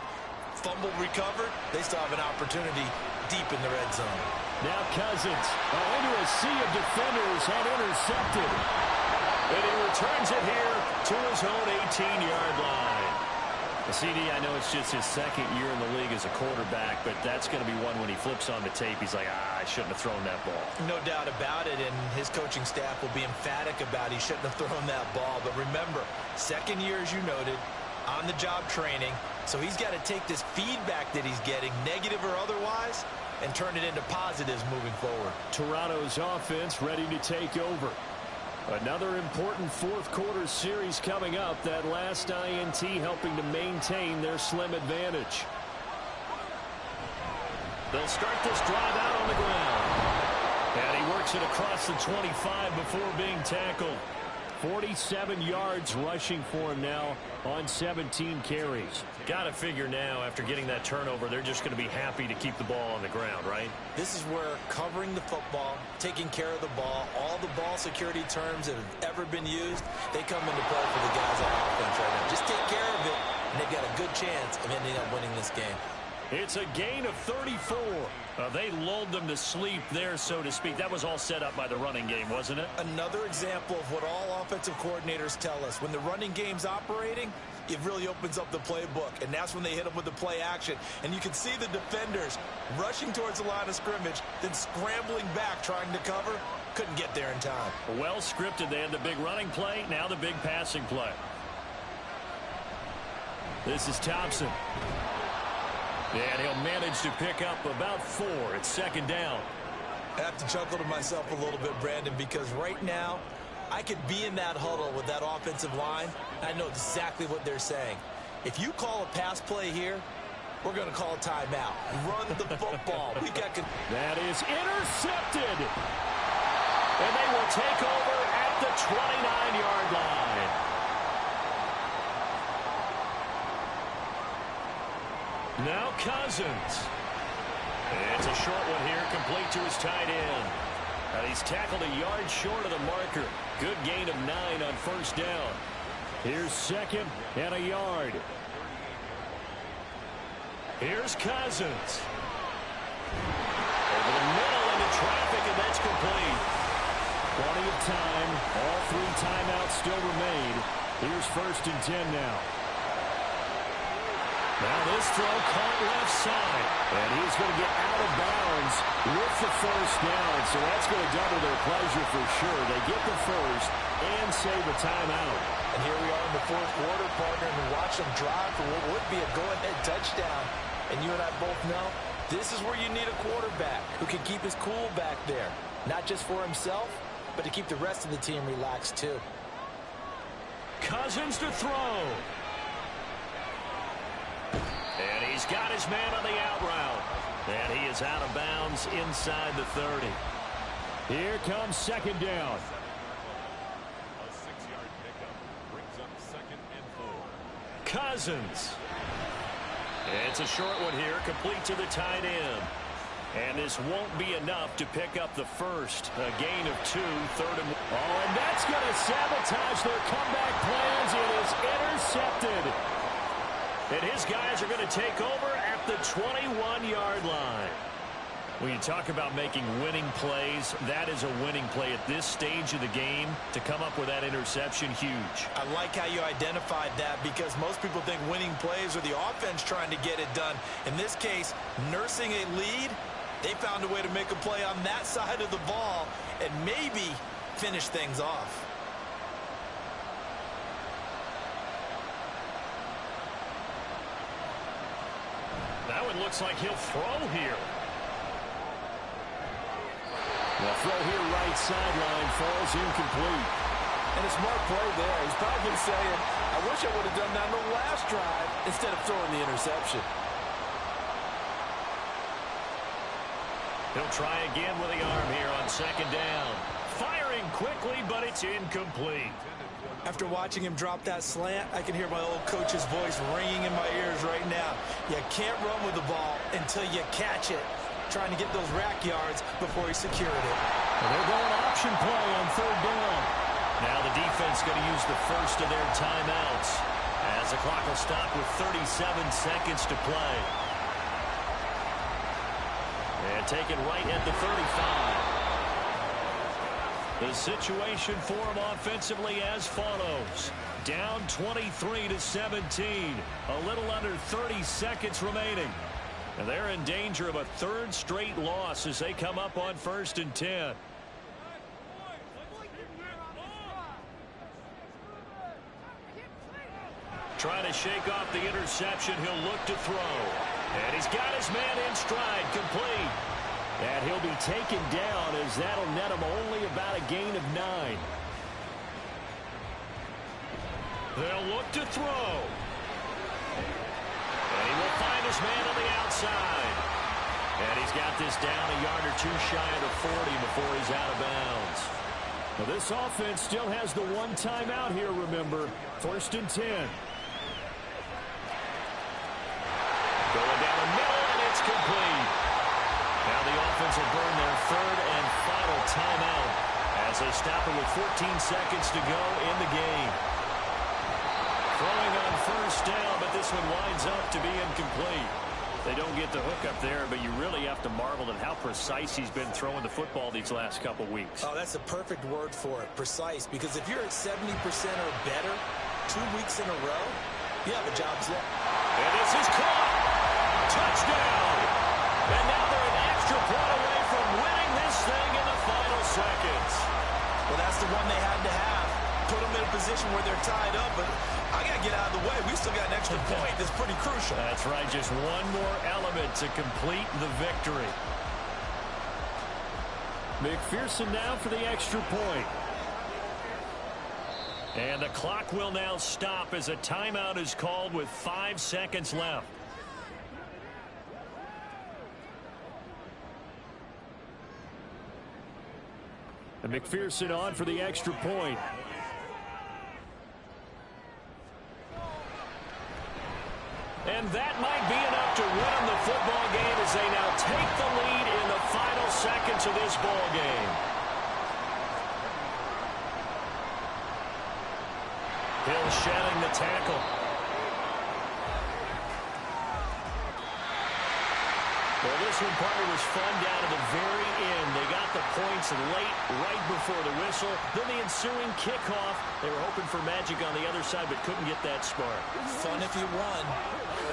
fumble recovered. They still have an opportunity deep in the red zone. Now Cousins into a sea of defenders and intercepted. And he returns it here to his own 18-yard line. CD, I know it's just his 2nd year in the league as a quarterback, but that's going to be one when he flips on the tape. He's like, I shouldn't have thrown that ball. No doubt about it, and his coaching staff will be emphatic about he shouldn't have thrown that ball. But remember, 2nd year, as you noted, on-the-job training, so he's got to take this feedback that he's getting, negative or otherwise, and turn it into positives moving forward. Toronto's offense ready to take over. Another important fourth quarter series coming up. That last INT helping to maintain their slim advantage. They'll start this drive out on the ground. And he works it across the 25 before being tackled. 47 yards rushing for him now on 17 carries. Got to figure now, after getting that turnover, they're just going to be happy to keep the ball on the ground, right? This is where covering the football, taking care of the ball, all the ball security terms that have ever been used, they come into play for the guys on offense right now. Just take care of it, and they've got a good chance of ending up winning this game. It's a gain of 34. They lulled them to sleep there, so to speak. That was all set up by the running game, wasn't it? Another example of what all offensive coordinators tell us. When the running game's operating, it really opens up the playbook, and that's when they hit them with the play action. And you can see the defenders rushing towards the line of scrimmage, then scrambling back, trying to cover. Couldn't get there in time. Well scripted. They had the big running play, now the big passing play. This is Thompson. And he'll manage to pick up about 4. It's second down. I have to chuckle to myself a little bit, Brandon, because right now I could be in that huddle with that offensive line. I know exactly what they're saying. If you call a pass play here, we're going to call a timeout. Run the football. That is intercepted. And they will take over at the 29-yard line. Now Cousins. It's a short one here, complete to his tight end. And he's tackled a yard short of the marker. Good gain of 9 on first down. Here's second and a yard. Here's Cousins. Over the middle into traffic, and that's complete. Plenty of time. All 3 timeouts still remain. Here's first and 10 now. Now this throw caught left side. And he's going to get out of bounds with the first down. So that's going to double their pleasure for sure. They get the first and save a timeout. And here we are in the fourth quarter, partner, and watch them drive for what would be a go-ahead touchdown. And you and I both know this is where you need a quarterback who can keep his cool back there. Not just for himself, but to keep the rest of the team relaxed too. Cousins to throw. And he's got his man on the out route. And he is out of bounds inside the 30. Here comes second down. A 6-yard pickup brings up second and 4. Cousins. It's a short one here, complete to the tight end. And this won't be enough to pick up the first. A gain of 2, third and 1. Oh, and that's going to sabotage their comeback plans. It is intercepted. And his guys are going to take over at the 21-yard line. When you talk about making winning plays, that is a winning play at this stage of the game. To come up with that interception, huge. I like how you identified that, because most people think winning plays are the offense trying to get it done. In this case, nursing a lead, they found a way to make a play on that side of the ball and maybe finish things off. That one looks like he'll throw here. The throw here right sideline falls incomplete. And a smart play there. He's probably saying, I wish I would have done that on the last drive instead of throwing the interception. He'll try again with the arm here on second down. Firing quickly, but it's incomplete. After watching him drop that slant, I can hear my old coach's voice ringing in my ears right now. You can't run with the ball until you catch it. Trying to get those rack yards before he secured it. And they're going option play on third down. Now the defense going to use the first of their timeouts as the clock will stop with 37 seconds to play. And take it right at the 35. The situation for them offensively as follows. Down 23-17. A little under 30 seconds remaining. And they're in danger of a third straight loss as they come up on first and 10. Trying to shake off the interception. He'll look to throw. And he's got his man in stride, complete. And he'll be taken down as that'll net him only about a gain of 9. They'll look to throw. And he will find his man on the outside. And he's got this down a yard or two shy of the 40 before he's out of bounds. Well, this offense still has the one timeout here, remember. 1st and 10. Going down the middle, and it's complete. Now the offense will burn their 3rd and final timeout as they stop it with 14 seconds to go in the game. Throwing on 1st down, but this one winds up to be incomplete. They don't get the hook up there, but you really have to marvel at how precise he's been throwing the football these last couple weeks. Oh, that's the perfect word for it, precise, because if you're at 70% or better 2 weeks in a row, you have a job set. And this is caught. Touchdown. And now they're an extra point away from winning this thing in the final seconds. Well, that's the one they had to have. Put them in a position where they're tied up, but I got to get out of the way. We still got an extra point that's pretty crucial. That's right, just one more element to complete the victory. McPherson now for the extra point. And the clock will now stop as a timeout is called with 5 seconds left. And McPherson on for the extra point. And that might be enough to win them the football game as they now take the lead in the final seconds of this ball game. Hill shedding the tackle. Well, this one, partner, was fun down to the very end. They got the points late, right before the whistle. Then the ensuing kickoff. They were hoping for magic on the other side, but couldn't get that spark. Fun if you won,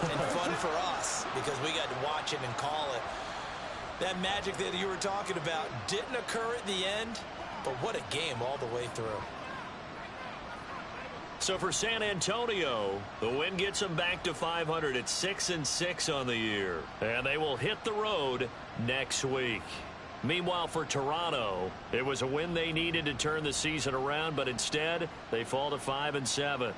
and fun for us, because we got to watch it and call it. That magic that you were talking about didn't occur at the end, but what a game all the way through. So for San Antonio, the win gets them back to 500 at 6-6 on the year. And they will hit the road next week. Meanwhile, for Toronto, it was a win they needed to turn the season around, but instead, they fall to 5-7.